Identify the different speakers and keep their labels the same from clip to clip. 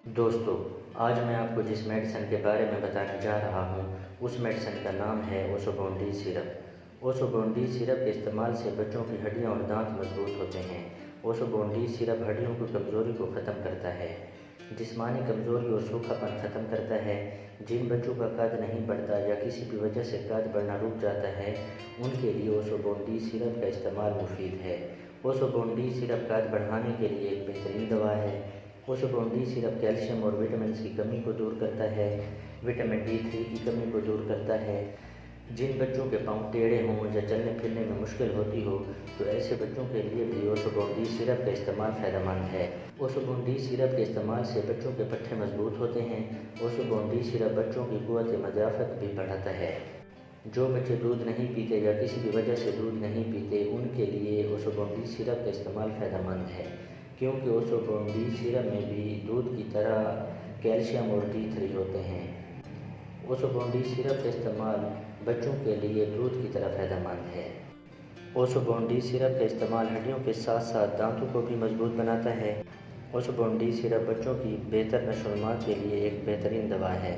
Speaker 1: दोस्तों, आज मैं आपको जिस मेडिसिन के बारे में बताने जा रहा हूँ उस मेडिसिन का नाम है ओसोबोन डी सिरप। ओसोबोन डी सिरप के इस्तेमाल से बच्चों की हड्डियाँ और दांत मजबूत होते हैं। ओसोबोन डी सिरप हड्डियों की कमज़ोरी को ख़त्म करता है, जिस्मानी कमज़ोरी और सूखापन ख़त्म करता है। जिन बच्चों का कद नहीं बढ़ता या किसी भी वजह से कद बढ़ना रुक जाता है, उनके लिए ओसोबोन डी सिरप का इस्तेमाल मुफीद है। ओसोबोन डी सिरप कद बढ़ाने के लिए एक बेहतरीन दवा है। ओसोबोन डी सिरप कैल्शियम और विटामिन की कमी को दूर करता है, विटामिन D3 की कमी को दूर करता है। जिन बच्चों के पाँव टेढ़े हों या चलने फिरने में मुश्किल होती हो, तो ऐसे बच्चों के लिए भी ओसोबोन डी सिरप का इस्तेमाल फ़ायदेमंद है। ओसोबोन डी सिरप के इस्तेमाल से बच्चों के पट्टे मजबूत होते हैं। ओसोबोन डी सिरप बच्चों की क़ुव्वत मदाफ़त भी बढ़ाता है। जो बच्चे दूध नहीं पीते या किसी भी वजह से दूध नहीं पीते, उनके लिए ओसोबोन डी सिरप का इस्तेमाल फ़ायदेमंद है, क्योंकि ओसोबोन डी सिरप में भी दूध की तरह कैल्शियम और D3 होते हैं। ओसोबोन डी सिरप का इस्तेमाल बच्चों के लिए दूध की तरह फ़ायदेमंद है। ओसोबोन डी सिरप का इस्तेमाल हड्डियों के साथ साथ दांतों को भी मजबूत बनाता है। ओसोबोन डी सिरप बच्चों की बेहतर नशोनुमा के लिए एक बेहतरीन दवा है।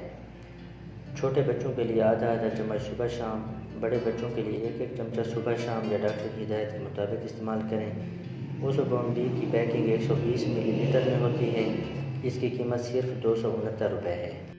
Speaker 1: छोटे बच्चों के लिए आधा आधा चम्मच सुबह शाम, बड़े बच्चों के लिए एक एक चमचा सुबह शाम या डॉक्टर की हिदायत के मुताबिक इस्तेमाल करें। ओसोबोन डी की पैकिंग 120 मिलीलीटर में होती है। इसकी कीमत सिर्फ 269 रुपये है।